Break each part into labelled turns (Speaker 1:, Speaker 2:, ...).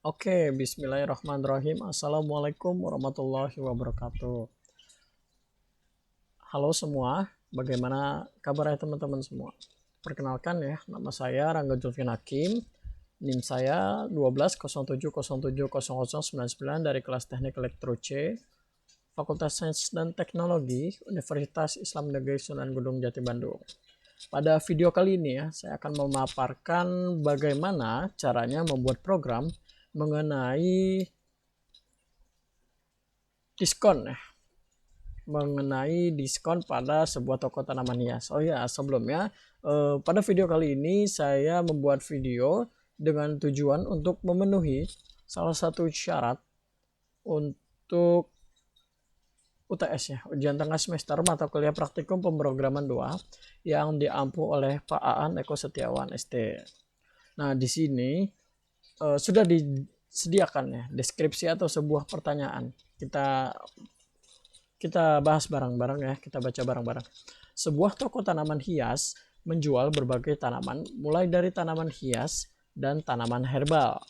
Speaker 1: Oke, bismillahirrahmanirrahim. Assalamualaikum warahmatullahi wabarakatuh. Halo semua, bagaimana kabarnya teman-teman semua? Perkenalkan ya, nama saya Rangga Julfin Hakim. NIM saya 1207070099 dari kelas Teknik Elektro C, Fakultas Sains dan Teknologi, Universitas Islam Negeri Sunan Gunung Jati Bandung. Pada video kali ini ya, saya akan memaparkan bagaimana caranya membuat program mengenai diskon ya, mengenai diskon pada sebuah toko tanaman hias. Oh ya, sebelumnya pada video kali ini saya membuat video dengan tujuan untuk memenuhi salah satu syarat untuk UTS ya, ujian tengah semester mata kuliah praktikum pemrograman 2 yang diampu oleh Pak Aan Eko Setiawan ST. Nah, di sini sudah disediakan ya deskripsi atau sebuah pertanyaan. Kita bahas bareng-bareng ya, kita baca bareng-bareng. Sebuah toko tanaman hias menjual berbagai tanaman, mulai dari tanaman hias dan tanaman herbal.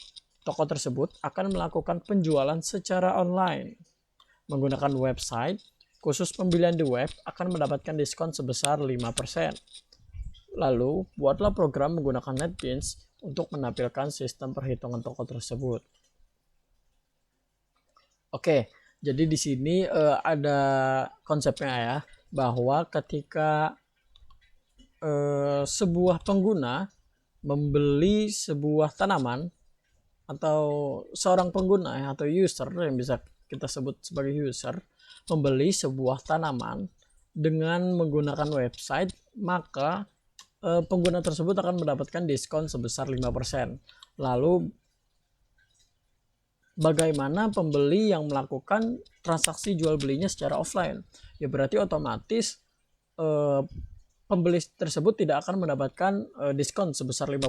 Speaker 1: Toko tersebut akan melakukan penjualan secara online. Menggunakan website, khusus pembelian di web akan mendapatkan diskon sebesar 5%. Lalu, buatlah program menggunakan NetBeans untuk menampilkan sistem perhitungan toko tersebut. Oke, jadi di sini ada konsepnya ya, bahwa ketika sebuah pengguna membeli sebuah tanaman atau seorang pengguna ya, atau user yang bisa kita sebut sebagai user membeli sebuah tanaman dengan menggunakan website, maka pengguna tersebut akan mendapatkan diskon sebesar 5%. Lalu bagaimana pembeli yang melakukan transaksi jual belinya secara offline? Ya berarti otomatis pembeli tersebut tidak akan mendapatkan diskon sebesar 5%.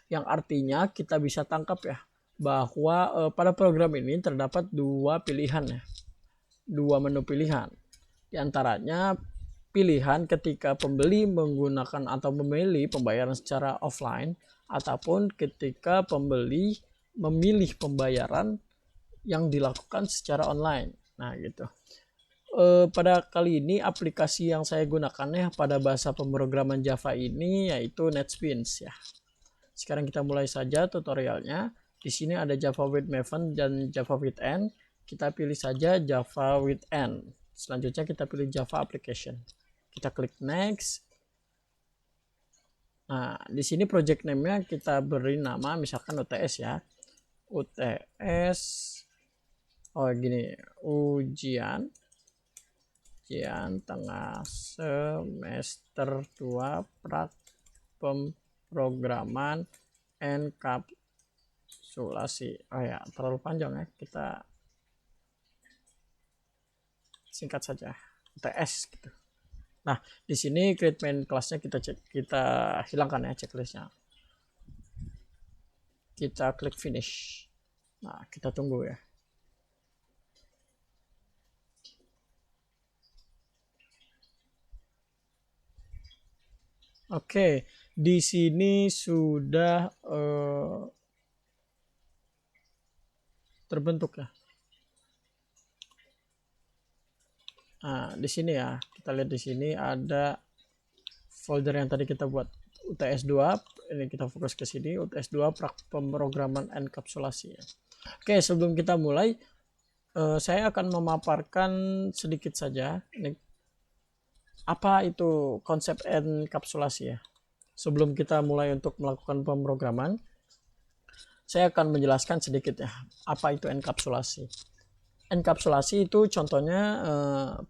Speaker 1: Yang artinya kita bisa tangkap ya bahwa pada program ini terdapat dua pilihan ya. Dua menu pilihan. Di antaranya pilihan ketika pembeli menggunakan atau memilih pembayaran secara offline ataupun ketika pembeli memilih pembayaran yang dilakukan secara online. Nah, gitu. Pada kali ini aplikasi yang saya gunakan ya pada bahasa pemrograman Java ini yaitu NetBeans ya. Sekarang kita mulai saja tutorialnya. Di sini ada Java with Maven dan Java with N. Kita pilih saja Java with N. Selanjutnya kita pilih Java application. Kita klik next. Nah, di sini project name-nya kita beri nama misalkan UTS ya. UTS gini, ujian tengah semester 2 pemrograman enkapsulasi. Oh ya, terlalu panjang ya, kita singkat saja UTS gitu. Nah, di sini create main kelasnya kita hilangkan ya checklistnya. Kita klik finish. Nah, kita tunggu ya. Oke, di sini sudah terbentuk ya. Nah, di sini ya, kita lihat di sini ada folder yang tadi kita buat UTS 2. Ini kita fokus ke sini, UTS 2 pemrograman enkapsulasi ya. Oke, sebelum kita mulai saya akan memaparkan sedikit saja ini apa itu konsep enkapsulasi ya. Sebelum kita mulai untuk melakukan pemrograman, saya akan menjelaskan sedikit ya apa itu enkapsulasi. Enkapsulasi itu contohnya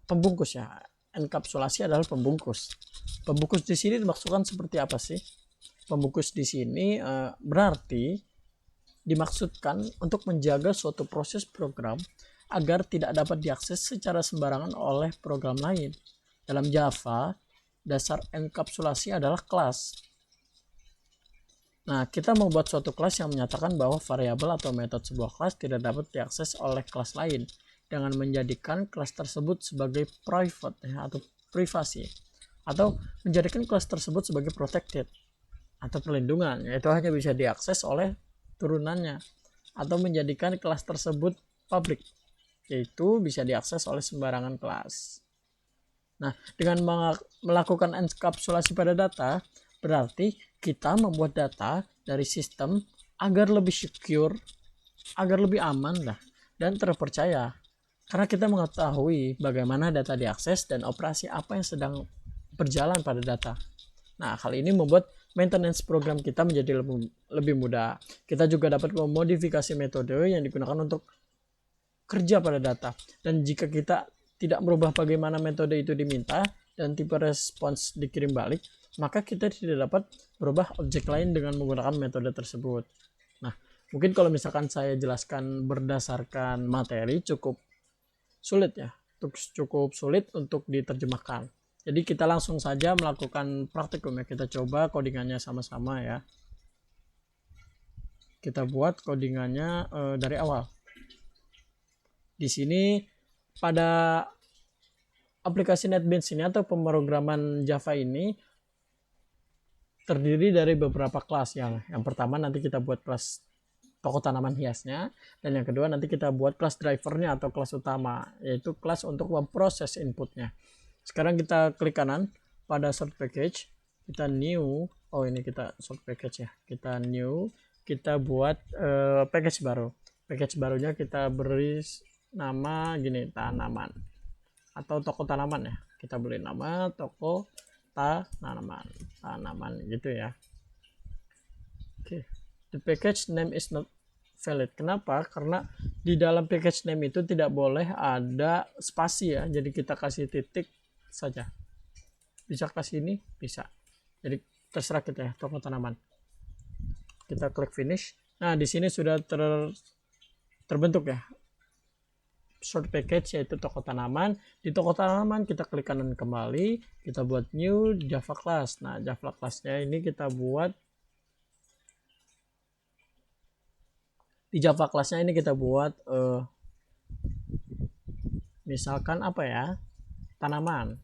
Speaker 1: pembungkus ya. Enkapsulasi adalah pembungkus. Pembungkus di sini dimaksudkan seperti apa sih? Pembungkus di sini berarti dimaksudkan untuk menjaga suatu proses program agar tidak dapat diakses secara sembarangan oleh program lain. Dalam Java, dasar enkapsulasi adalah kelas. Nah, kita membuat suatu kelas yang menyatakan bahwa variabel atau metode sebuah kelas tidak dapat diakses oleh kelas lain dengan menjadikan kelas tersebut sebagai private ya, atau privasi, atau menjadikan kelas tersebut sebagai protected atau perlindungan, yaitu hanya bisa diakses oleh turunannya atau menjadikan kelas tersebut publik, yaitu bisa diakses oleh sembarangan kelas. Nah, dengan melakukan enkapsulasi pada data, berarti kita membuat data dari sistem agar lebih secure, agar lebih aman lah, dan terpercaya. Karena kita mengetahui bagaimana data diakses dan operasi apa yang sedang berjalan pada data. Nah, hal ini membuat maintenance program kita menjadi lebih mudah. Kita juga dapat memodifikasi metode yang digunakan untuk kerja pada data. Dan jika kita tidak merubah bagaimana metode itu diminta dan tipe respons dikirim balik, maka kita tidak dapat merubah objek lain dengan menggunakan metode tersebut. Nah, mungkin kalau misalkan saya jelaskan berdasarkan materi cukup sulit ya, cukup sulit untuk diterjemahkan. Jadi kita langsung saja melakukan praktikum ya. Kita coba codingannya sama-sama ya. Kita buat codingannya dari awal. Di sini pada aplikasi NetBeans ini atau pemrograman Java ini terdiri dari beberapa kelas. Yang pertama nanti kita buat kelas toko tanaman hiasnya, dan yang kedua nanti kita buat kelas drivernya atau kelas utama, yaitu kelas untuk memproses inputnya. Sekarang kita klik kanan pada sort package, kita new, ini kita sort package ya, kita new, kita buat package baru. Package barunya kita beri nama gini, tanaman atau toko tanaman ya, kita beri nama toko tanaman gitu ya. Oke. The package name is not valid. Kenapa? Karena di dalam package name itu tidak boleh ada spasi ya. Jadi kita kasih titik saja. Bisa kasih ini? Bisa. Jadi terserah kita ya, toko tanaman. Kita klik finish. Nah, di sini sudah terbentuk ya sort package, yaitu toko tanaman. Di toko tanaman kita klik kanan kembali, kita buat new Java class. Nah, Java classnya ini kita buat di Java classnya ini kita buat misalkan apa ya, tanaman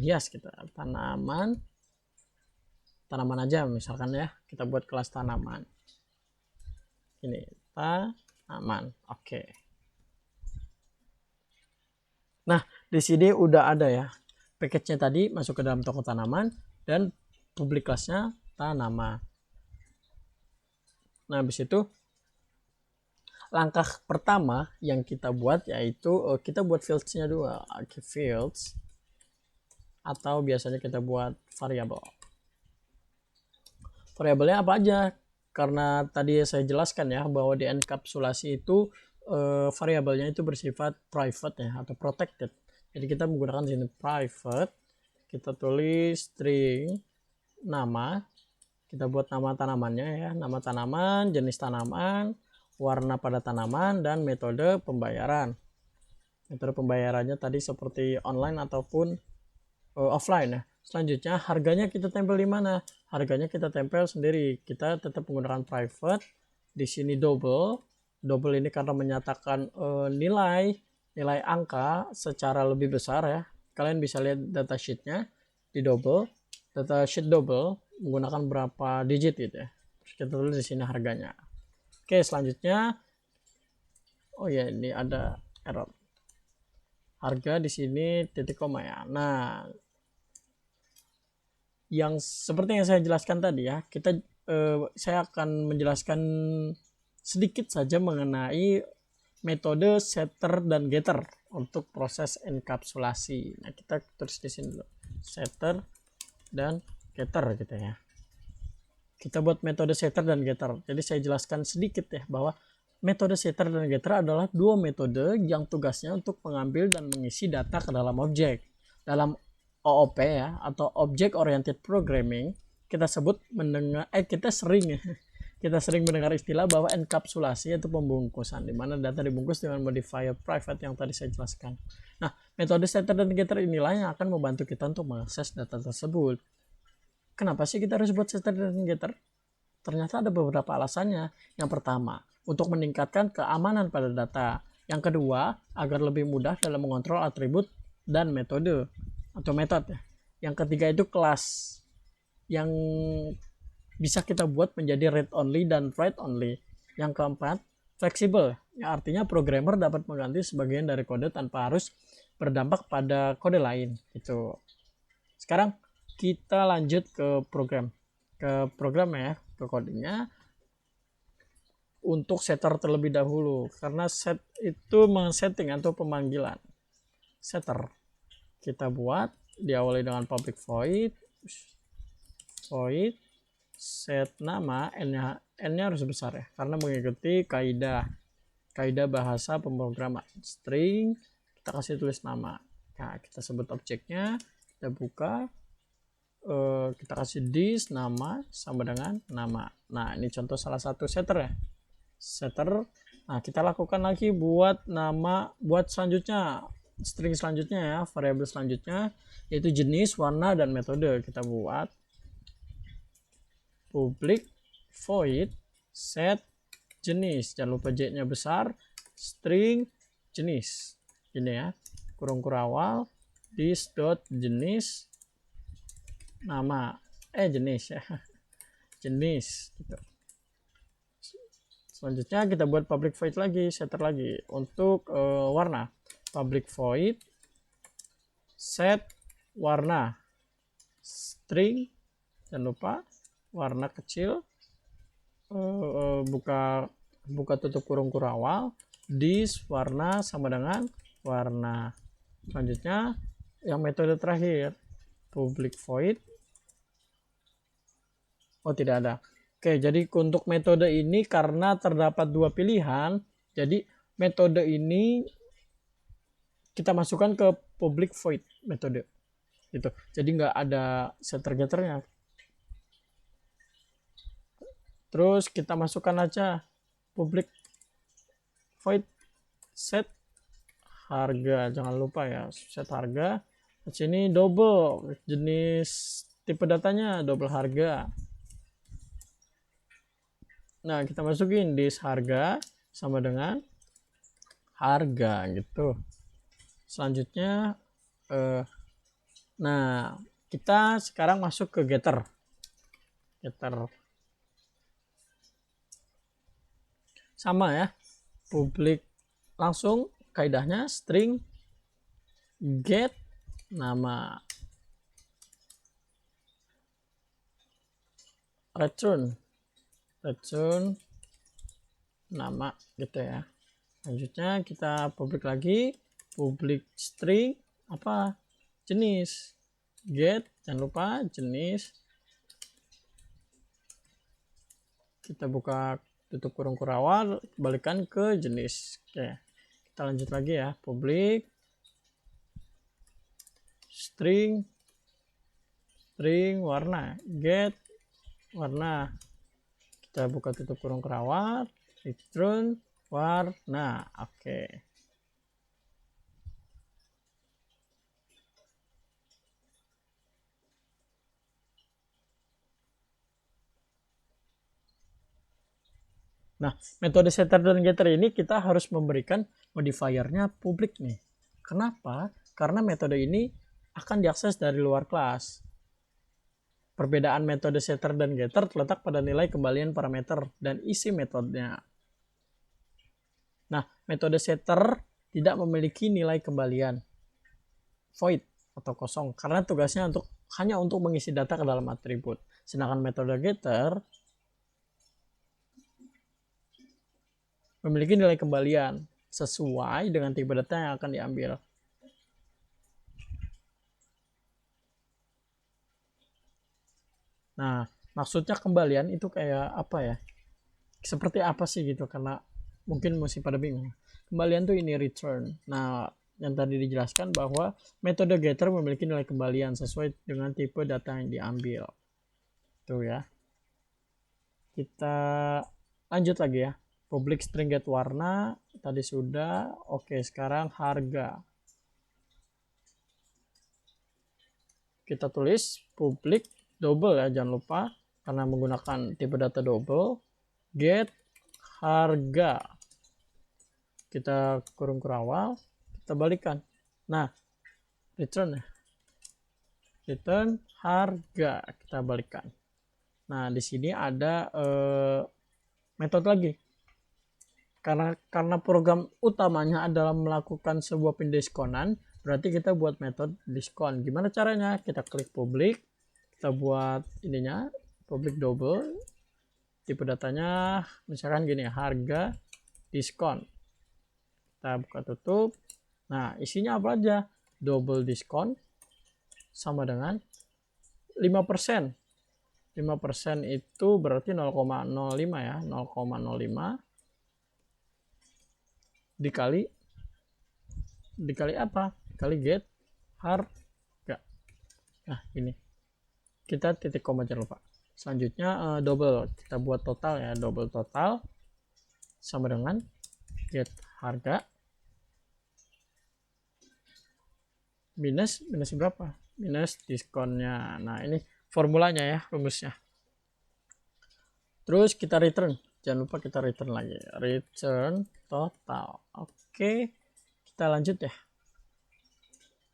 Speaker 1: hias, kita tanaman aja misalkan ya, kita buat kelas tanaman ini tanaman. Oke. Nah, di sini udah ada ya package-nya tadi masuk ke dalam toko tanaman dan public class-nya tanaman. Nah, habis itu langkah pertama yang kita buat yaitu kita buat fields-nya dulu. Oke, fields, atau biasanya kita buat variabel. Variabelnya apa aja? Karena tadi saya jelaskan ya bahwa di enkapsulasi itu variabelnya itu bersifat private ya atau protected. Jadi kita menggunakan sini private, kita tulis string nama, kita buat nama tanamannya ya, nama tanaman, jenis tanaman, warna pada tanaman, dan metode pembayaran. Metode pembayarannya tadi seperti online ataupun offline ya. Selanjutnya harganya kita tempel di mana? Harganya kita tempel sendiri. Kita tetap menggunakan private. Di sini double ini karena menyatakan nilai angka secara lebih besar ya. Kalian bisa lihat datasheetnya di datasheet double menggunakan berapa digit gitu ya. Terus kita tulis di sini harganya. Oke, selanjutnya ini ada error. Harga di sini titik koma ya. Nah, yang seperti yang saya jelaskan tadi ya, saya akan menjelaskan sedikit saja mengenai metode setter dan getter untuk proses enkapsulasi. Nah, kita tulis di sini dulu, setter dan getter gitu ya. Kita buat metode setter dan getter. Jadi saya jelaskan sedikit ya bahwa metode setter dan getter adalah dua metode yang tugasnya untuk mengambil dan mengisi data ke dalam objek. Dalam OOP ya, atau Object Oriented Programming, kita sering mendengar istilah bahwa enkapsulasi yaitu pembungkusan, di mana data dibungkus dengan modifier private yang tadi saya jelaskan. Nah, metode setter dan getter inilah yang akan membantu kita untuk mengakses data tersebut. Kenapa sih kita harus buat setter dan getter? Ternyata ada beberapa alasannya. Yang pertama, untuk meningkatkan keamanan pada data. Yang kedua, agar lebih mudah dalam mengontrol atribut dan metode atau metode. Yang ketiga itu kelas. Yang bisa kita buat menjadi read only dan write only. Yang keempat, fleksibel, ya, artinya programmer dapat mengganti sebagian dari kode tanpa harus berdampak pada kode lain gitu. Sekarang kita lanjut ke program ya, ke kodenya. Untuk setter terlebih dahulu, karena set itu men-setting atau pemanggilan. Setter kita buat diawali dengan public void set nama, n-nya harus besar ya, karena mengikuti kaidah bahasa pemrograman. String kita kasih tulis nama. Nah, kita sebut objeknya, kita buka, kita kasih this nama sama dengan nama. Nah, ini contoh salah satu setter ya. Nah, kita lakukan lagi buat selanjutnya, string selanjutnya ya, variabel selanjutnya, yaitu jenis, warna, dan metode. Kita buat public void set jenis, jangan lupa j-nya besar, string jenis, ini ya, kurung kurawal this dot jenis nama, jenis ya, jenis gitu. Selanjutnya kita buat public void lagi, setter lagi untuk warna. Public void set warna string, jangan lupa warna kecil, buka tutup kurung kurawal, this warna sama dengan warna. Selanjutnya yang metode terakhir, public void, tidak ada. Oke, jadi untuk metode ini karena terdapat dua pilihan, jadi metode ini kita masukkan ke public void metode gitu. Jadi nggak ada setter getternya. Terus kita masukkan aja public void set harga, jangan lupa ya, set harga. Di sini double, jenis tipe datanya double harga. Nah, kita masukin this harga sama dengan harga gitu. Selanjutnya nah, kita sekarang masuk ke getter. Sama ya, public langsung kaidahnya string get nama, return nama gitu ya. Selanjutnya kita public lagi, public string apa, jenis, get, jangan lupa jenis, kita buka tutup kurung kurawal, balikan ke jenis. Oke, kita lanjut lagi ya, public string warna, get warna, kita buka tutup kurung kurawal, return warna. Oke. Nah, metode setter dan getter ini kita harus memberikan modifiernya publik nih. Kenapa? Karena metode ini akan diakses dari luar kelas. Perbedaan metode setter dan getter terletak pada nilai kembalian parameter dan isi metodenya. Nah, metode setter tidak memiliki nilai kembalian void atau kosong karena tugasnya hanya untuk mengisi data ke dalam atribut. Sedangkan metode getter memiliki nilai kembalian sesuai dengan tipe data yang akan diambil. Nah, maksudnya kembalian itu kayak apa ya? Seperti apa sih gitu, karena mungkin masih pada bingung. Kembalian tuh ini return. Nah, yang tadi dijelaskan bahwa metode getter memiliki nilai kembalian sesuai dengan tipe data yang diambil. Tuh ya. Kita lanjut lagi ya. Public string get warna tadi sudah. Oke, sekarang harga. Kita tulis public double ya, jangan lupa karena menggunakan tipe data double, get harga, kita kurung kurawal, kita balikan. Nah, return harga, kita balikan. Nah, di sini ada metode lagi. Karena program utamanya adalah melakukan sebuah pendiskonan, berarti kita buat metode diskon. Gimana caranya? Kita klik publik, kita buat ininya public double, tipe datanya misalkan gini, harga diskon. Kita buka tutup. Nah, isinya apa aja? Double diskon sama dengan 5%. 5% itu berarti 0,05 ya, 0,05 dikali apa? Dikali get harga. Nah, ini. Kita titik koma jangan lupa. Selanjutnya double, kita buat total ya, double total sama dengan get harga minus berapa? Minus diskonnya. Nah, ini formulanya ya, rumusnya. Terus kita return, jangan lupa kita return lagi, return total. Oke, kita lanjut ya.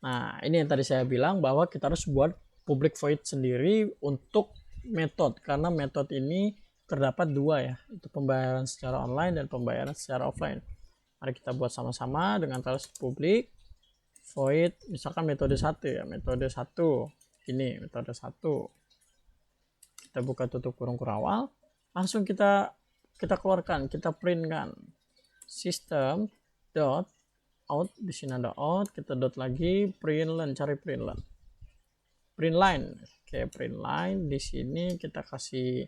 Speaker 1: Nah, ini yang tadi saya bilang bahwa kita harus buat public void sendiri untuk metode, karena metode ini terdapat dua ya, itu pembayaran secara online dan pembayaran secara offline. Mari kita buat sama-sama dengan teles public void, misalkan metode 1 ya, metode 1 ini, metode 1 kita buka tutup kurung kurawal, langsung kita keluarkan, kita print kan system dot out, di sini ada out, kita dot lagi print line, cari print line. Oke, print line di sini kita kasih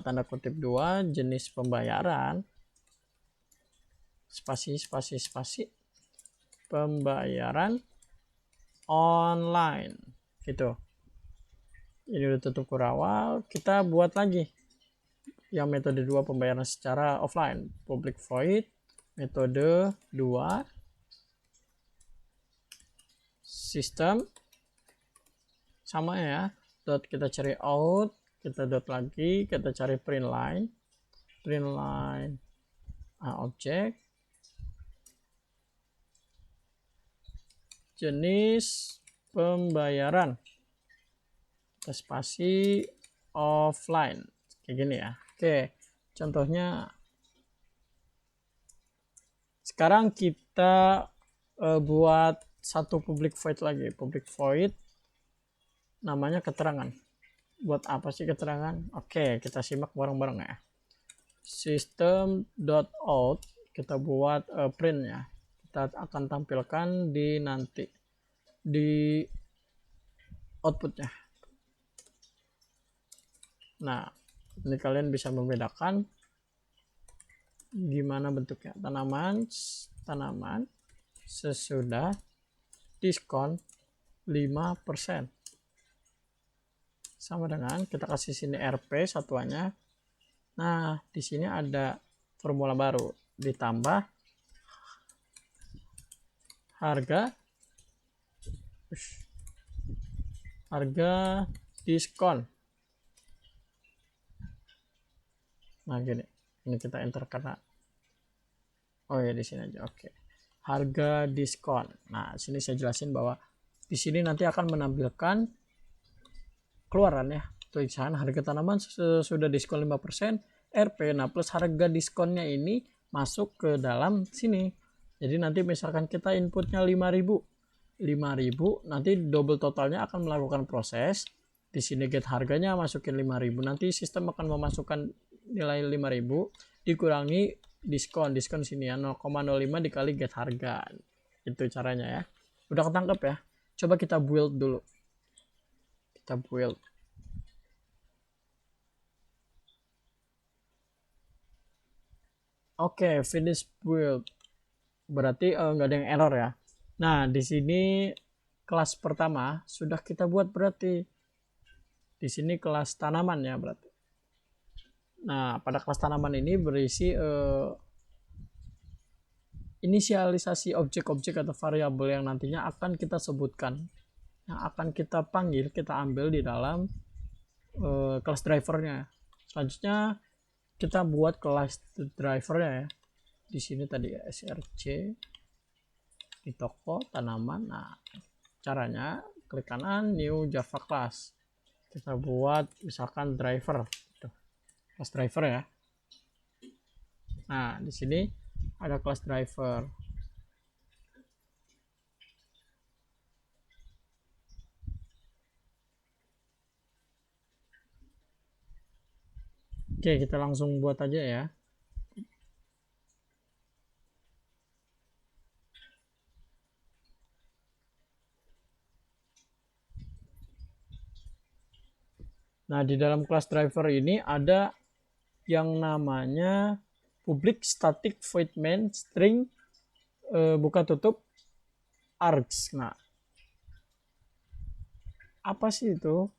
Speaker 1: tanda kutip 2, jenis pembayaran spasi pembayaran online gitu. Ini udah tutup kurawal, kita buat lagi yang metode 2 pembayaran secara offline, public void metode 2 sistem sama ya, dot kita cari out, kita dot lagi, kita cari print line objek jenis pembayaran, kita spasi offline kayak gini ya. Oke, contohnya sekarang kita buat satu public void lagi, public void namanya keterangan. Buat apa sih keterangan? Oke, kita simak bareng-bareng ya. System.out kita buat print ya, kita akan tampilkan di nanti di outputnya. Nah, ini kalian bisa membedakan gimana bentuknya. Tanaman sesudah diskon 5%. Sama dengan kita kasih sini RP satuannya. Nah, di sini ada formula baru, ditambah harga diskon. Nah, gini. Ini kita enter karena ya di sini aja. Oke. Harga diskon. Nah, sini saya jelasin bahwa di sini nanti akan menampilkan keluaran ya, tulisan harga tanaman sudah diskon 5% RP. Nah, plus harga diskonnya ini masuk ke dalam sini. Jadi nanti misalkan kita inputnya 5.000, nanti double totalnya akan melakukan proses. Di sini get harganya masukin 5.000. Nanti sistem akan memasukkan nilai 5.000 dikurangi diskon sini ya, 0,05 dikali get harga. Itu caranya ya. Udah ketangkep ya. Coba kita build dulu. Kita build. Oke, finish build. Berarti nggak ada yang error ya. Nah, di sini kelas pertama sudah kita buat berarti. Di sini kelas tanaman ya berarti. Nah, pada kelas tanaman ini berisi inisialisasi objek-objek atau variabel yang nantinya akan kita sebutkan, yang akan kita panggil, kita ambil di dalam kelas drivernya. Selanjutnya kita buat kelas drivernya ya. Di sini tadi ya, src di toko tanaman. Nah, caranya klik kanan new java class, kita buat misalkan driver. Class driver ya. Nah, di sini ada class driver. Oke, kita langsung buat aja ya. Nah, di dalam class driver ini ada yang namanya public static void main string buka tutup args. Nah, apa sih itu?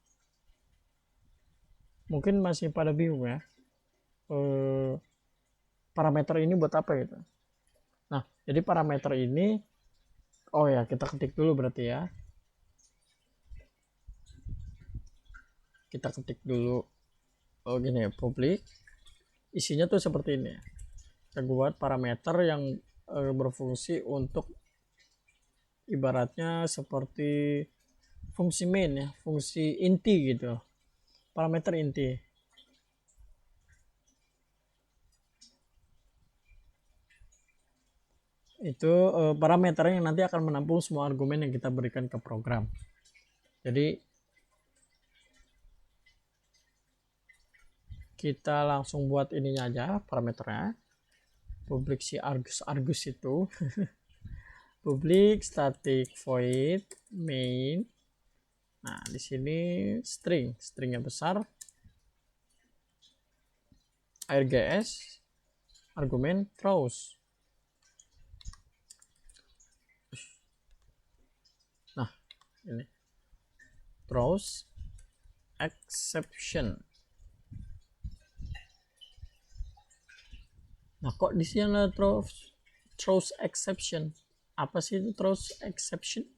Speaker 1: Mungkin masih pada bingung ya. Parameter ini buat apa gitu? Nah, jadi parameter ini, oh ya, kita ketik dulu berarti ya. Kita ketik dulu, oh gini ya, public, isinya tuh seperti ini. Kita buat parameter yang berfungsi untuk ibaratnya seperti fungsi main ya, fungsi inti gitu, parameter inti. Itu parameter yang nanti akan menampung semua argumen yang kita berikan ke program. Jadi kita langsung buat ininya aja, parameternya. Public si argus itu public static void main. Nah, di sini stringnya besar, args, argumen throws. Nah, ini throws exception. Nah, kok di sini ada throws exception? Apa sih itu throws exception?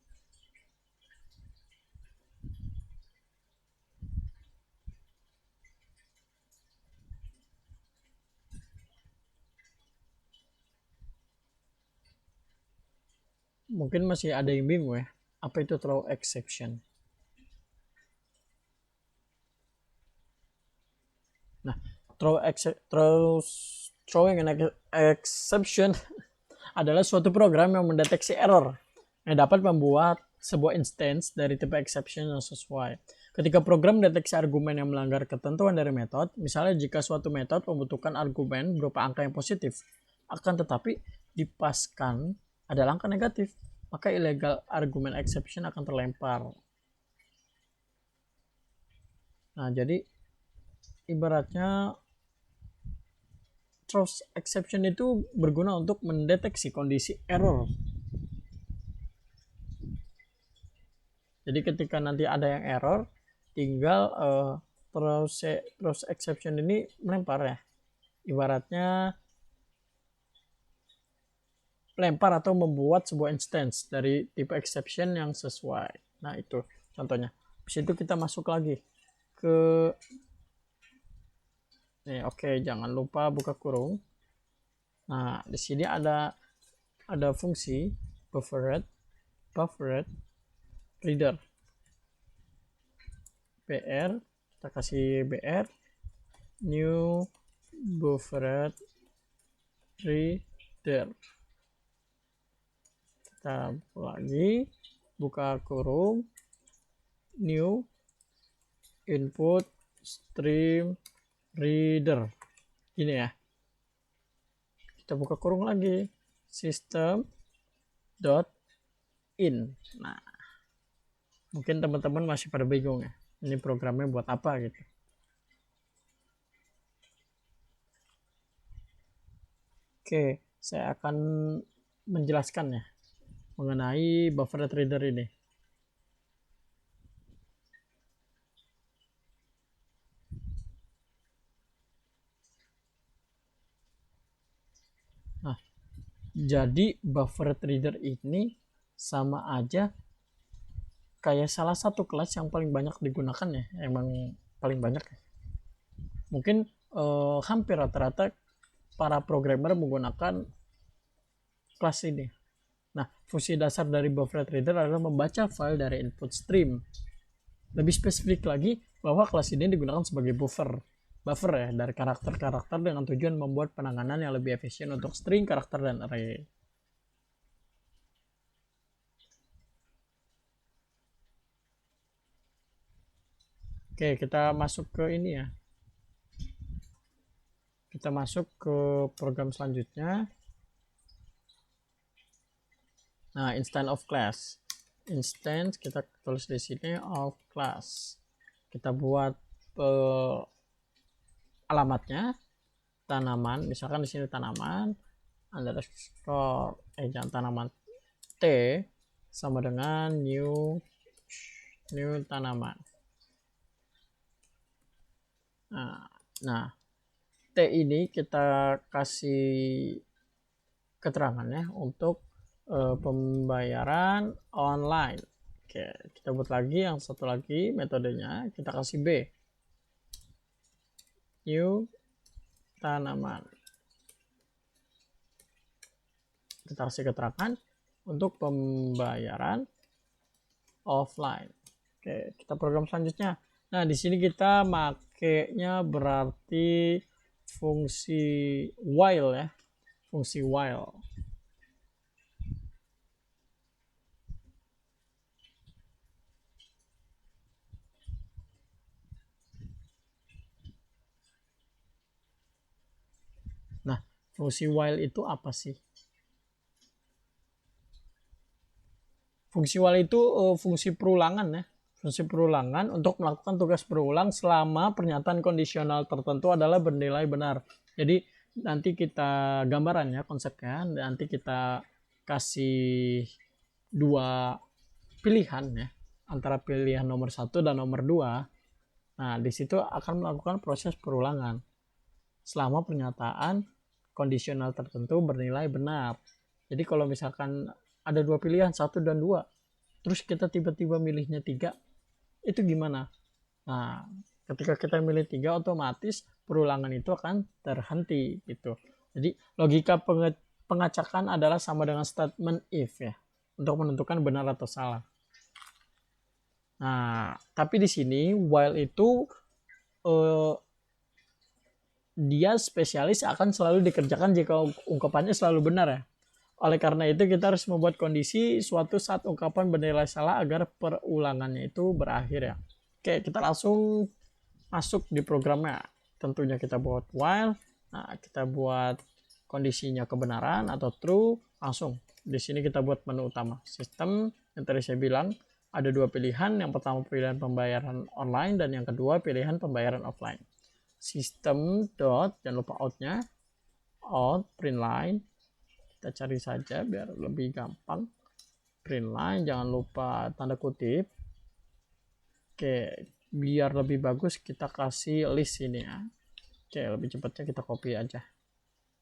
Speaker 1: Mungkin masih ada yang bingung ya. Apa itu throw exception? Nah, throwing an exception adalah suatu program yang mendeteksi error yang dapat membuat sebuah instance dari tipe exception yang sesuai. Ketika program mendeteksi argumen yang melanggar ketentuan dari metode, misalnya jika suatu metode membutuhkan argumen berupa angka yang positif, akan tetapi dipaskan ada angka negatif, maka illegal argument exception akan terlempar. Nah, jadi ibaratnya throws exception itu berguna untuk mendeteksi kondisi error. Jadi ketika nanti ada yang error, tinggal throws exception ini melempar ya. Ibaratnya melempar atau membuat sebuah instance dari tipe exception yang sesuai. Nah, itu contohnya. Habis itu kita masuk lagi ke nih, oke, jangan lupa buka kurung. Nah, di sini ada fungsi buffered reader. br, kita kasih br new buffered reader. Kita lagi buka kurung new input stream reader, gini ya. Kita buka kurung lagi system.in. Nah, mungkin teman-teman masih pada bingung ya, ini programnya buat apa gitu. Oke, saya akan menjelaskan ya mengenai buffered reader ini. Nah, jadi buffered reader ini sama aja kayak salah satu kelas yang paling banyak digunakan ya, emang paling banyak ya. Mungkin hampir rata-rata para programmer menggunakan kelas ini. Nah, fungsi dasar dari buffered reader adalah membaca file dari input stream. Lebih spesifik lagi, bahwa kelas ini digunakan sebagai buffer. buffer ya dari karakter-karakter dengan tujuan membuat penanganan yang lebih efisien untuk string, karakter, dan array. Oke, kita masuk ke ini ya. Kita masuk ke program selanjutnya. Nah, instance of class. Instance kita tulis di sini of class. Kita buat alamatnya tanaman, misalkan di sini tanaman underscore jangan tanaman T sama dengan new tanaman. Nah, T ini kita kasih keterangannya untuk pembayaran online. Oke, kita buat lagi yang satu lagi metodenya, kita kasih B, new tanaman. Kita kasih keterangan untuk pembayaran offline. Oke, kita program selanjutnya. Nah, di sini kita makainya berarti fungsi while ya, fungsi while. Nah, fungsi while itu apa sih? Fungsi while itu fungsi perulangan ya. Fungsi perulangan untuk melakukan tugas berulang selama pernyataan kondisional tertentu adalah bernilai benar. Jadi nanti kita gambaran ya konsepnya. Nanti kita kasih dua pilihan ya, antara pilihan nomor 1 dan nomor 2. Nah, di situ akan melakukan proses perulangan selama pernyataan kondisional tertentu bernilai benar. Jadi kalau misalkan ada dua pilihan 1 dan 2, terus kita tiba-tiba milihnya 3, itu gimana? Nah, ketika kita milih 3, otomatis perulangan itu akan terhenti gitu. Jadi logika pengacakan adalah sama dengan statement if ya, untuk menentukan benar atau salah. Nah, tapi di sini while itu dia spesialis akan selalu dikerjakan jika ungkapannya selalu benar ya. Oleh karena itu kita harus membuat kondisi suatu saat ungkapan bernilai salah agar perulangannya itu berakhir ya. Oke, kita langsung masuk di programnya. Tentunya kita buat while. Nah, kita buat kondisinya kebenaran atau true. Langsung di sini kita buat menu utama. Sistem yang tadi saya bilang ada dua pilihan. Yang pertama pilihan pembayaran online dan yang kedua pilihan pembayaran offline. Sistem dot, jangan lupa outnya, out print line. Kita cari saja biar lebih gampang. Print line, jangan lupa tanda kutip. Oke, biar lebih bagus kita kasih list ini ya. Oke, lebih cepatnya kita copy aja.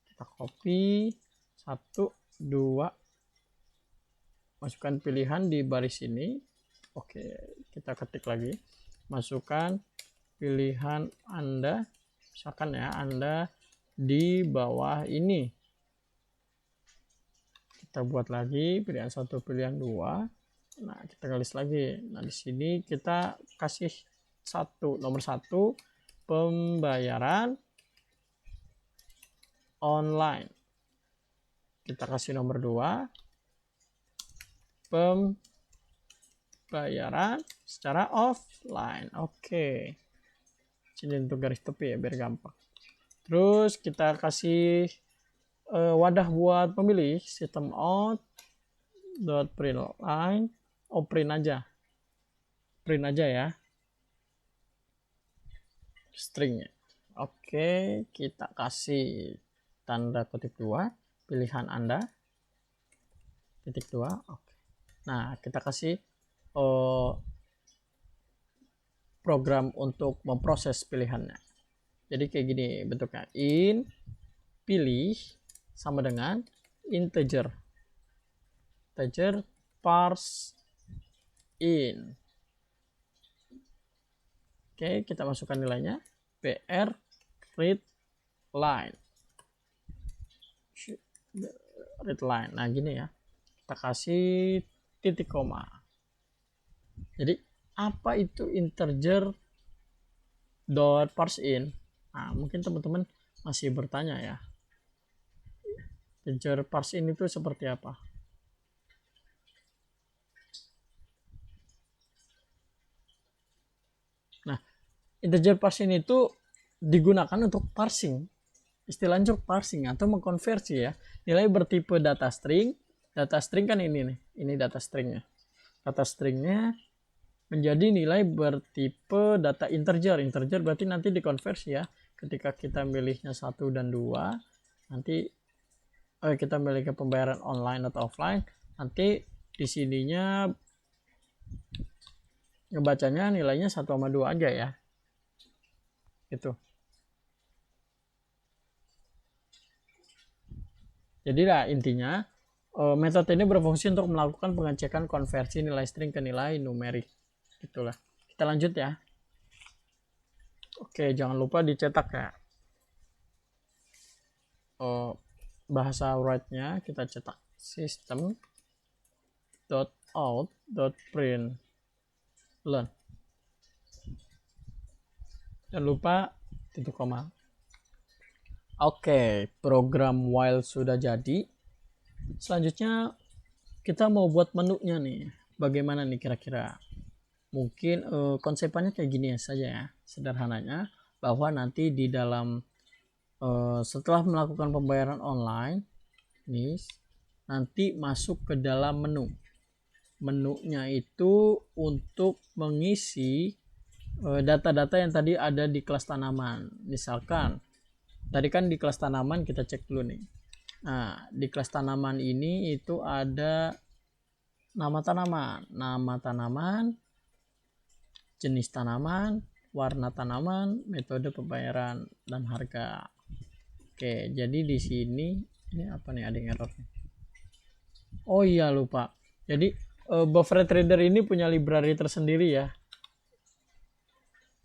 Speaker 1: Kita copy 1, 2. Masukkan pilihan di baris ini. Oke, kita ketik lagi. Masukkan pilihan Anda. Misalkan ya, Anda di bawah ini. Kita buat lagi pilihan 1, pilihan 2. Nah, kita garis lagi. Nah, di sini kita kasih nomor 1 pembayaran online. Kita kasih nomor 2 pembayaran secara offline. Oke. Sini untuk garis tepi ya biar gampang. Terus kita kasih wadah buat pemilih, sistem out dot print line, print aja ya stringnya. Oke, kita kasih tanda kutip 2, pilihan Anda titik 2. Oke, nah kita kasih program untuk memproses pilihannya. Jadi kayak gini bentuknya, in pilih sama dengan integer parse in. Oke, kita masukkan nilainya br read line. Nah gini ya, kita kasih titik koma. Jadi apa itu integer dot parse in? Nah, mungkin teman-teman masih bertanya ya, integer parse ini tuh seperti apa? Nah, integer parse ini tuh digunakan untuk parsing. Istilahnya untuk parsing atau mengkonversi ya. Nilai bertipe data string. Data string kan ini nih. Ini data stringnya. Data stringnya menjadi nilai bertipe data integer. Integer berarti nanti dikonversi ya. Ketika kita milihnya 1 dan 2, nanti kita milih ke pembayaran online atau offline, nanti di sininya ngebacanya nilainya 1 sama 2 aja ya. Gitu. Jadi lah intinya metode ini berfungsi untuk melakukan pengecekan konversi nilai string ke nilai numerik. Itulah. Kita lanjut ya. Oke, jangan lupa dicetak ya. Bahasa write-nya kita cetak system.out.println. Jangan lupa titik koma. Oke, program while sudah jadi. Selanjutnya kita mau buat menunya nih. Bagaimana nih kira-kira? Mungkin konsepannya kayak gini saja ya, sederhananya, bahwa nanti di dalam setelah melakukan pembayaran online nih, nanti masuk ke dalam menu. Menunya itu untuk mengisi data-data yang tadi ada di kelas tanaman. Misalkan tadi kan di kelas tanaman kita cek dulu nih. Nah, di kelas tanaman ini itu ada nama tanaman, jenis tanaman, warna tanaman, metode pembayaran, dan harga. Oke, jadi di sini ini apa nih, ada yang error. Oh iya lupa. Jadi Buffret Reader ini punya library tersendiri ya.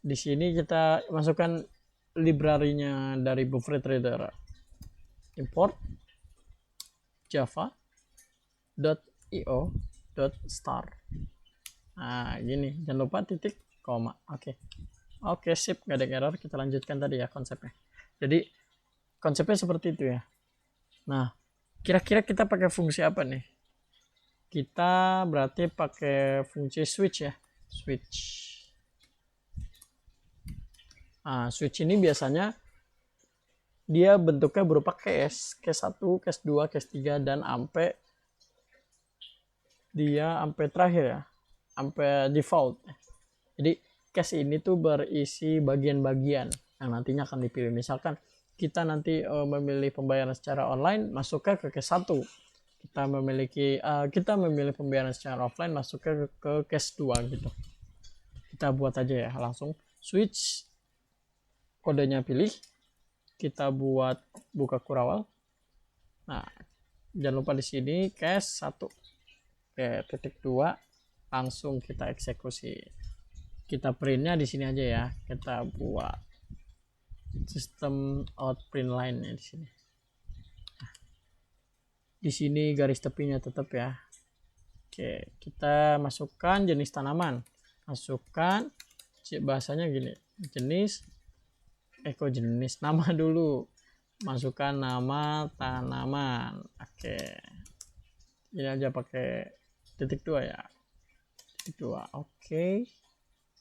Speaker 1: Di sini kita masukkan library-nya dari Buffret Reader. Import java.io.star. Nah, gini, jangan lupa titik koma. Oke, sip, gak ada error. Kita lanjutkan tadi ya konsepnya. Jadi konsepnya seperti itu ya. Nah, kira-kira kita pakai fungsi apa nih? Kita berarti pakai fungsi switch ya. Nah, switch ini biasanya dia bentuknya berupa case 1, case 2, case 3, dan sampai terakhir ya, sampai default. Jadi case ini tuh berisi bagian-bagian yang nantinya akan dipilih. Misalkan kita nanti memilih pembayaran secara online, masuknya ke case 1. Kita memilih pembayaran secara offline, masuknya ke case 2 gitu. Kita buat aja ya, langsung switch, kodenya pilih, kita buat buka kurawal. Nah, jangan lupa di sini case 1. Oke, titik 2, langsung kita eksekusi. Kita printnya di sini aja ya. Kita buat sistem out print line nya di sini. Nah, di sini garis tepinya tetap ya. Oke, kita masukkan jenis tanaman. Masukkan bahasanya gini, jenis nama dulu. Masukkan nama tanaman. Oke. Ini aja pakai titik 2 ya. Titik 2. Oke.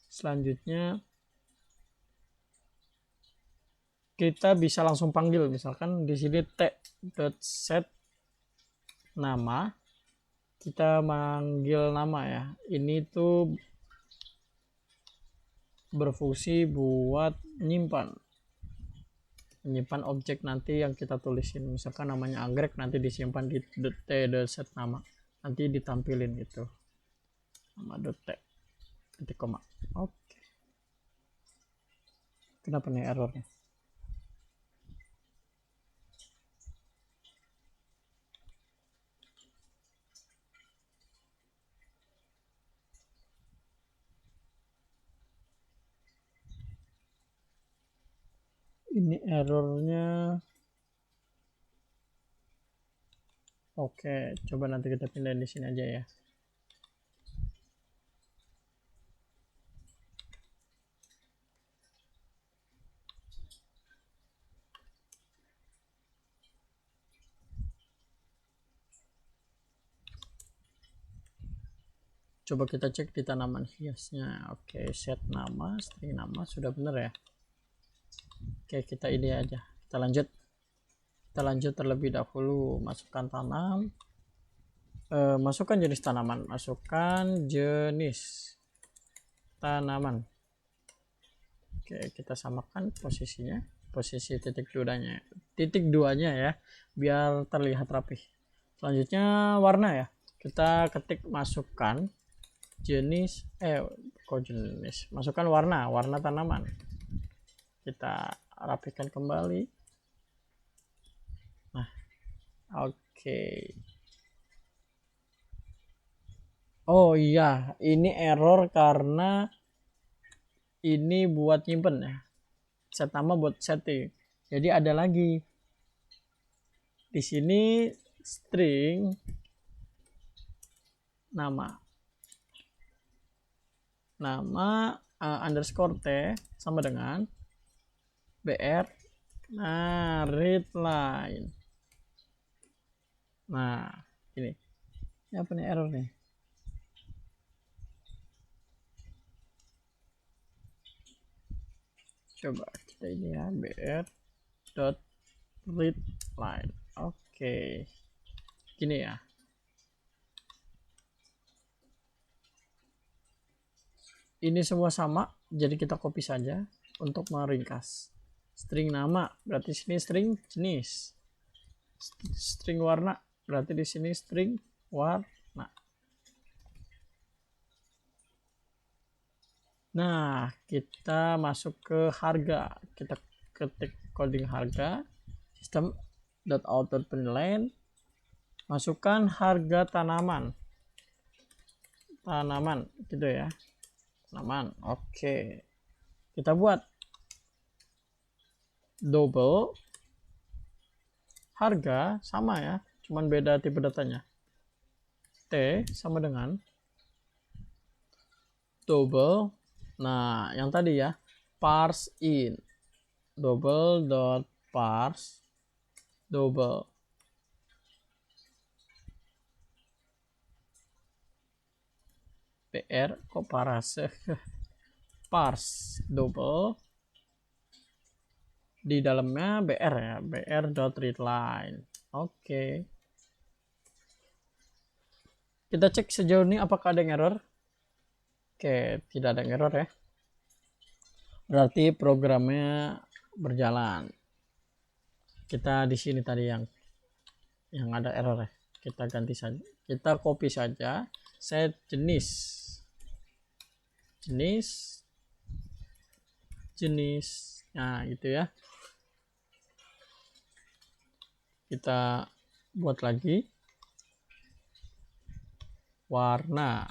Speaker 1: Selanjutnya kita bisa langsung panggil, misalkan di sini t.set nama, kita manggil nama ya. Ini tuh berfungsi buat menyimpan objek nanti yang kita tulisin. Misalkan namanya anggrek, nanti disimpan di t.set nama, nanti ditampilin gitu, nama .t titik koma. Oke. Kenapa nih errornya? Ini errornya. Oke, coba nanti kita pindahin di sini aja ya. Coba kita cek di tanaman hiasnya. Oke, set nama, string nama sudah benar ya. Oke, kita ini aja. Kita lanjut terlebih dahulu. Masukkan tanam. Masukkan jenis tanaman. Oke, kita samakan posisinya. Posisi titik duanya ya, biar terlihat rapi. Selanjutnya warna ya. Kita ketik masukkan masukkan warna tanaman. Kita rapikan kembali. Nah, oke. Oh iya, ini error karena ini buat nyimpen ya. Set nama buat setting. Jadi ada lagi di sini string nama underscore t sama dengan br readline. Nah, ini apa nih error nih? Coba kita ini ya, br.readline. Oke. Gini ya. Ini semua sama, jadi kita copy saja untuk meringkas. String nama, berarti sini string jenis. String warna, berarti di sini string warna. Nah, kita masuk ke harga. Kita ketik coding harga, system.out.println, masukkan harga tanaman gitu ya. Tanaman. Oke. Kita buat double harga sama ya, cuman beda tipe datanya. T sama dengan double. Nah, yang tadi ya, parse in double dot parse double. PR kok parse parse double di dalamnya br ya, br.readline. Oke. Kita cek sejauh ini apakah ada yang error. Oke, tidak ada yang error ya. Berarti programnya berjalan. Kita di sini tadi yang ada error ya. Kita ganti saja. Kita copy saja. Set jenis. Nah, gitu ya. Kita buat lagi warna.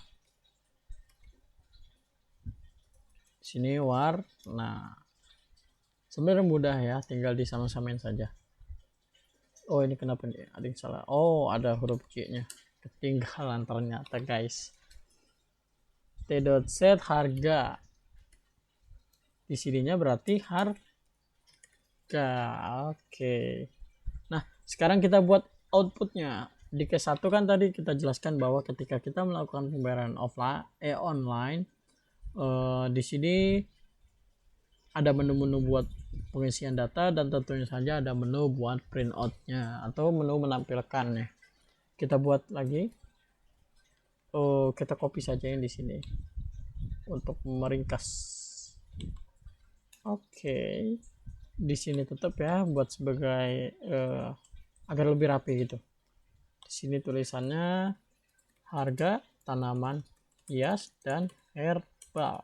Speaker 1: Sini warna. Sebenarnya mudah ya, tinggal disama-samain saja. Oh, ini kenapa nih? Ada yang salah. Oh, ada huruf Q-nya. Ketinggalan ternyata, guys. T.set harga. Di sininya berarti harga. Oke. Nah, sekarang kita buat outputnya. Di case 1 kan tadi kita jelaskan bahwa ketika kita melakukan pembayaran online, di sini ada menu-menu buat pengisian data dan tentunya saja ada menu buat printoutnya atau menu menampilkannya. Kita buat lagi. Kita copy saja yang di sini untuk meringkas. Oke. Di sini tetap ya buat sebagai agar lebih rapi gitu. Di sini tulisannya harga tanaman hias dan herbal.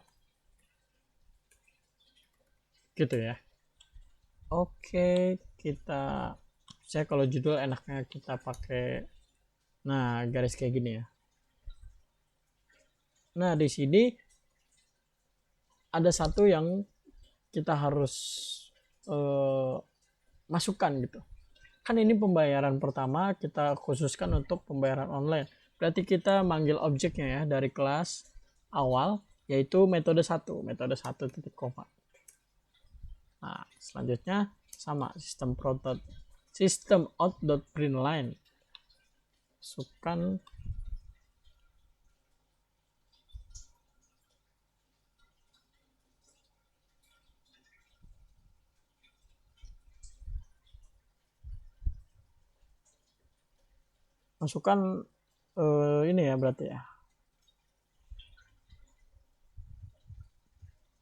Speaker 1: Gitu ya. Oke, saya kalau judul enaknya kita pakai garis kayak gini ya. Nah, di sini ada satu yang kita harus masukkan gitu. Kan ini pembayaran pertama kita khususkan untuk pembayaran online. Berarti kita manggil objeknya ya dari kelas awal, yaitu metode 1 titik koma. Nah, selanjutnya sama system out.println. Masukkan masukkan ini ya berarti ya,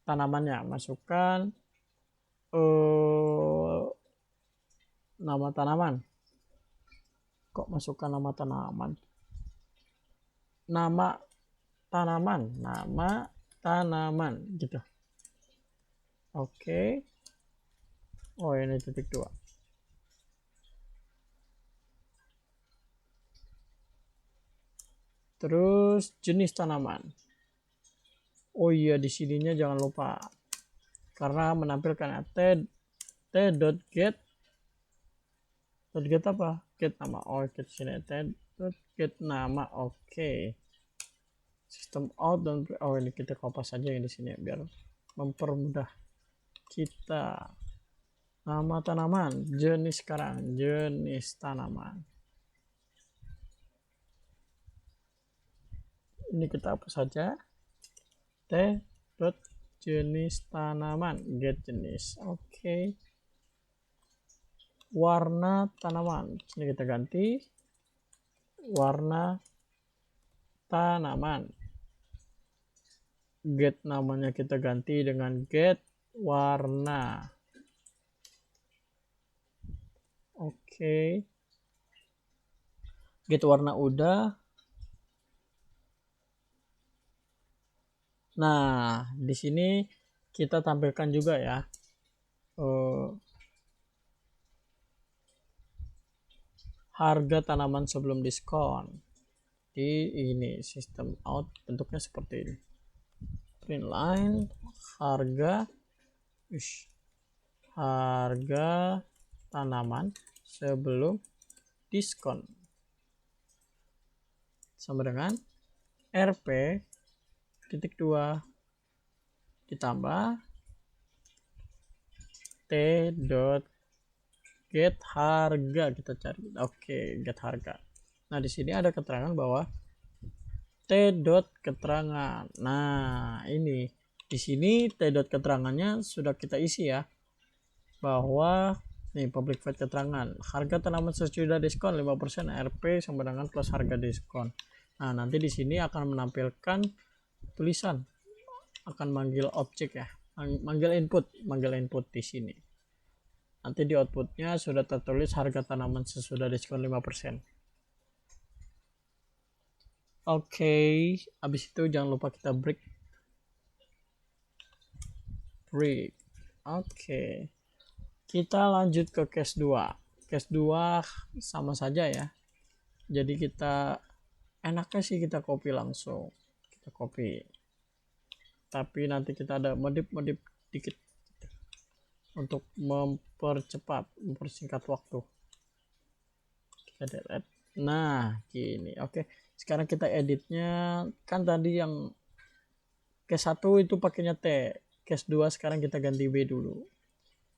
Speaker 1: tanamannya, masukkan nama tanaman. Kok masukkan nama tanaman? Nama tanaman gitu. Oke. Oh, ini titik 2. Terus jenis tanaman. Oh iya, di sininya jangan lupa, karena menampilkan t.get apa? Get nama. Oh, get sini t.get nama. Oke. Sistem out dan ini kita kopas saja yang di sini biar mempermudah kita. Nama tanaman, jenis sekarang, jenis tanaman. Ini kita hapus saja. Jenis tanaman, get jenis. Oke. Warna tanaman, ini kita ganti warna tanaman. Get namanya kita ganti dengan get warna. Oke. Get warna udah. Nah, di sini kita tampilkan juga ya harga tanaman sebelum diskon. Di ini sistem out bentuknya seperti ini. Print line harga tanaman sebelum diskon sama dengan Rp titik 2 ditambah t.get harga, kita cari. Oke, get harga. Nah, di sini ada keterangan bahwa keterangan. Nah, ini di sini keterangannya sudah kita isi ya, bahwa nih public void keterangan harga tanaman sesudah diskon 5% Rp sama dengan plus harga diskon. Nah, nanti di sini akan menampilkan tulisan, akan manggil objek ya, manggil input di sini. Nanti di outputnya sudah tertulis harga tanaman sesudah diskon 5%. Oke, habis itu jangan lupa kita break. Oke. Kita lanjut ke case 2. Case 2 sama saja ya. Jadi kita enaknya sih kita copy langsung. Kita copy. Tapi nanti kita ada modif dikit untuk mempersingkat waktu. Kita delete. Nah, gini. Oke. Sekarang kita editnya, kan tadi yang case 1 itu pakainya T. Case 2 sekarang kita ganti B dulu.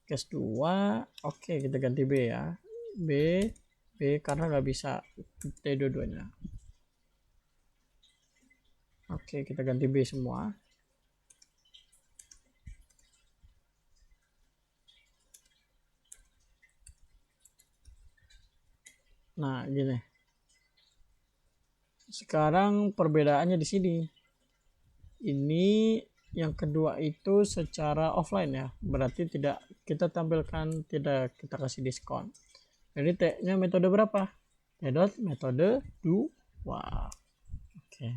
Speaker 1: Case 2, oke, kita ganti B ya. B karena nggak bisa T dua-duanya. Oke, kita ganti B semua. Nah, gini. Sekarang perbedaannya di sini. Ini yang kedua itu secara offline ya. Berarti tidak kita tampilkan, tidak kita kasih diskon. Jadi T-nya metode berapa? Metode 2. Oke.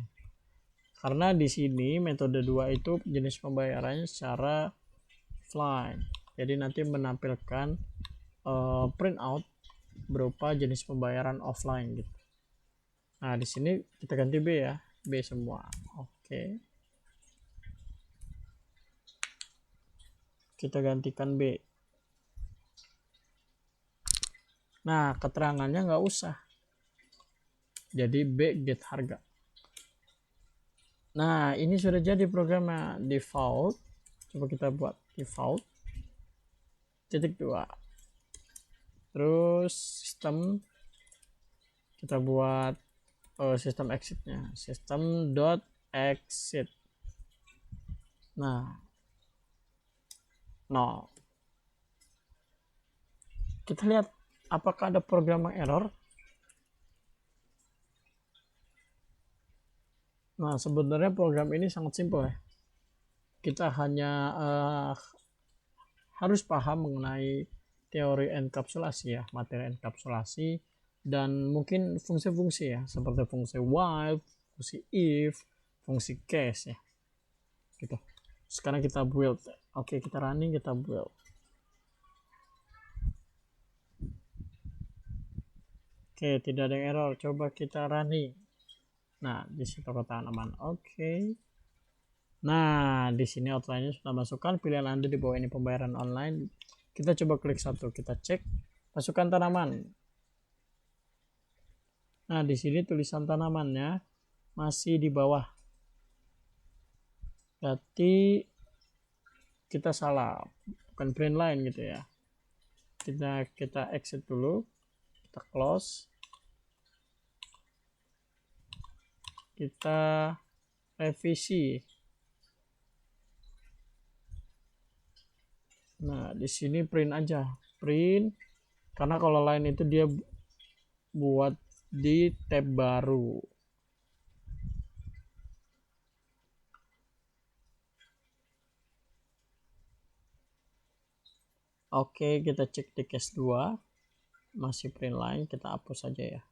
Speaker 1: Karena di sini metode 2 itu jenis pembayarannya secara offline. Jadi nanti menampilkan print out berupa jenis pembayaran offline gitu. Nah, di sini kita ganti B ya, B semua. Oke. Kita gantikan B. Nah, keterangannya nggak usah. Jadi B get harga. Nah, ini sudah jadi programnya default. Coba kita buat default. Titik 2. Terus sistem kita buat sistem exitnya, sistem dot exit. Nah, kita lihat apakah ada program error. Nah, sebenarnya program ini sangat simpel ya. Kita hanya harus paham mengenai teori enkapsulasi ya, materi enkapsulasi, dan mungkin fungsi-fungsi ya, seperti fungsi while, fungsi if, fungsi case ya, gitu. Sekarang kita build. Oke, kita running, kita build. Oke, tidak ada error. Coba kita running. Nah, di situ kotak aman. Oke. Nah, di sini outline-nya sudah masukkan pilihan Anda di bawah ini pembayaran online. Kita coba klik satu, kita cek, masukkan tanaman. Nah, di sini tulisan tanamannya masih di bawah. Berarti kita salah, bukan print line gitu ya. Kita exit dulu, kita close. Kita revisi. Nah, di sini print aja, print, karena kalau lain itu dia buat di tab baru. Oke, kita cek di case 2, masih print line, kita hapus saja ya.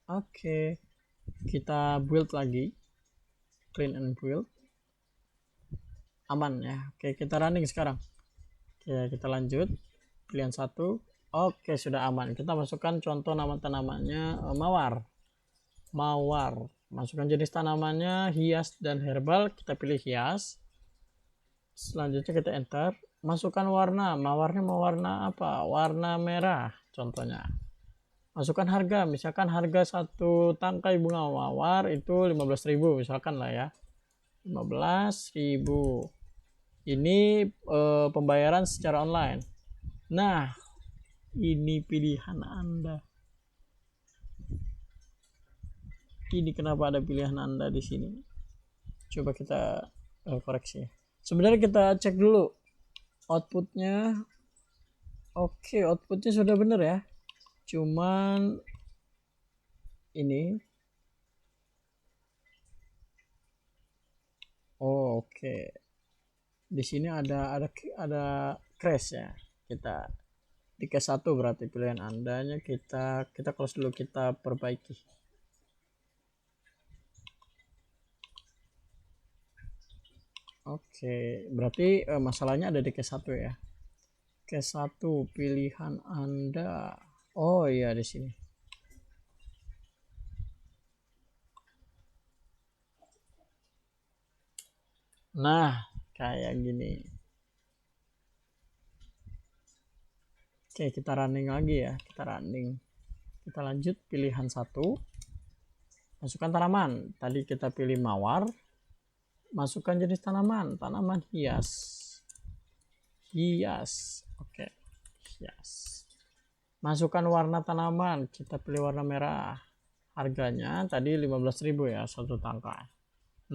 Speaker 1: Oke, kita build lagi, clean and build, aman ya. Oke, kita running sekarang. Oke, kita lanjut, pilihan 1. Oke, sudah aman. Kita masukkan contoh nama tanamannya mawar. Masukkan jenis tanamannya hias dan herbal, kita pilih hias. Selanjutnya kita enter, masukkan warna. Mawarnya mau warna apa? Warna merah contohnya. Masukkan harga, misalkan harga satu tangkai bunga mawar itu 15.000 misalkan lah ya. 15.000. Ini pembayaran secara online. Nah, ini pilihan Anda. Ini kenapa ada pilihan Anda di sini? Coba kita koreksi. Sebenarnya kita cek dulu outputnya. Oke, outputnya sudah benar ya. Cuman ini. Oh, oke. Di sini ada crash ya. Kita di case 1 berarti pilihan Andanya kita close dulu, kita perbaiki. Oke, berarti masalahnya ada di case 1 ya. Case 1 pilihan Anda. Oh iya, di sini. Nah, kayak gini. Oke, kita running lagi ya. Kita running. Kita lanjut pilihan 1. Masukkan tanaman. Tadi kita pilih mawar. Masukkan jenis tanaman hias. Oke, hias. Masukkan warna tanaman, kita pilih warna merah. Harganya tadi 15.000 ya, satu tangkai.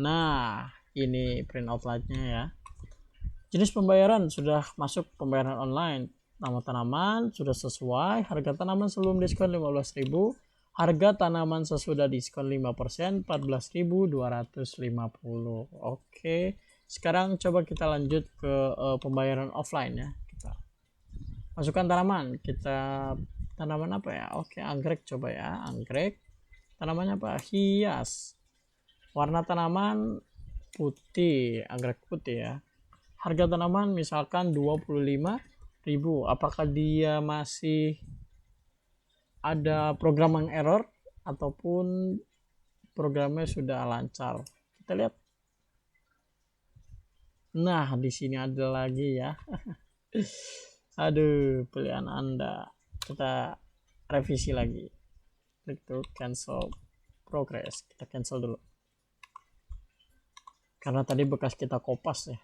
Speaker 1: Nah, ini print outline-nya ya. Jenis pembayaran sudah masuk pembayaran online. Nama tanaman sudah sesuai, harga tanaman sebelum diskon 15.000. Harga tanaman sesudah diskon 5% 14.250. Oke. Sekarang coba kita lanjut ke pembayaran offline ya. Kita masukkan tanaman. Tanaman apa ya? Oke, anggrek coba ya. Anggrek. Tanamannya apa? Hias. Warna tanaman putih, anggrek putih ya. Harga tanaman misalkan 25.000. Apakah dia masih ada program yang error ataupun programnya sudah lancar? Kita lihat. Nah, di sini ada lagi ya. Aduh, pilihan Anda. Kita revisi lagi. Klik to cancel progress. Kita cancel dulu. Karena tadi bekas kita kopas ya.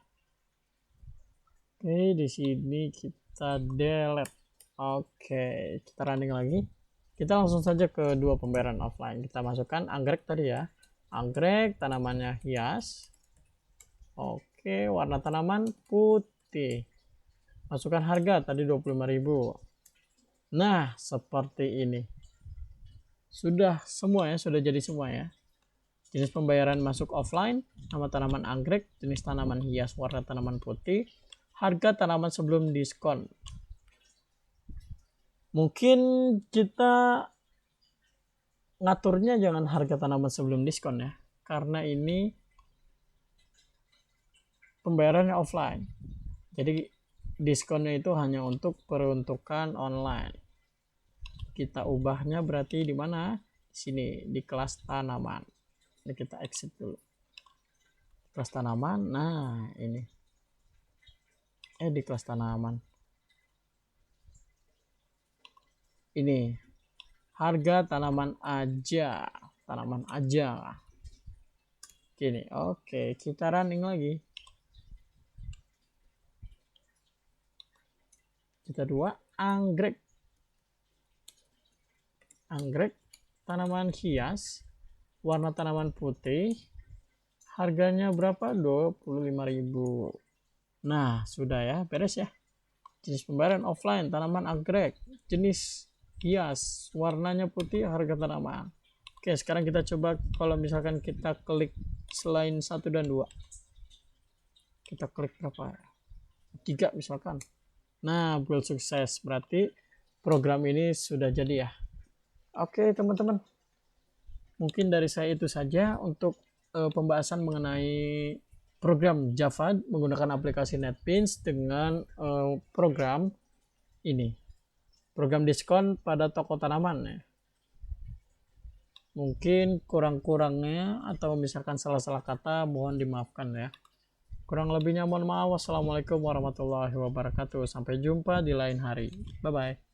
Speaker 1: Oke, di sini kita delete. Oke, kita running lagi. Kita langsung saja ke dua pembayaran offline. Kita masukkan anggrek tadi ya. Anggrek, tanamannya hias. Oke, warna tanaman putih. Masukkan harga tadi 25.000. Nah, seperti ini. Sudah semua ya, sudah jadi semua ya. Jenis pembayaran masuk offline, nama tanaman anggrek, jenis tanaman hias, warna tanaman putih, harga tanaman sebelum diskon. Mungkin kita ngaturnya jangan harga tanaman sebelum diskon ya, karena ini pembayarannya offline. Jadi diskonnya itu hanya untuk peruntukan online. Kita ubahnya berarti di mana? Di sini di kelas tanaman. Ini kita exit dulu. Kelas tanaman. Nah, ini. Di kelas tanaman. Ini harga tanaman aja. Tanaman aja. Gini. Oke, kita running lagi. Kita dua anggrek. Anggrek tanaman hias, warna tanaman putih, harganya berapa? 25.000. Nah, sudah ya, beres ya. Jenis pembayaran offline, tanaman anggrek, jenis hias, warnanya putih, harga tanaman. Oke, sekarang kita coba kalau misalkan kita klik selain 1 dan 2. Kita klik berapa? 3 misalkan. Nah, build sukses. Berarti program ini sudah jadi ya. Oke, teman-teman. Mungkin dari saya itu saja untuk pembahasan mengenai program Java menggunakan aplikasi NetBeans dengan program ini. Program diskon pada toko tanaman ya. Mungkin kurang-kurangnya atau misalkan salah-salah kata mohon dimaafkan ya. Kurang lebihnya mohon maaf. Wassalamualaikum warahmatullahi wabarakatuh. Sampai jumpa di lain hari. Bye-bye.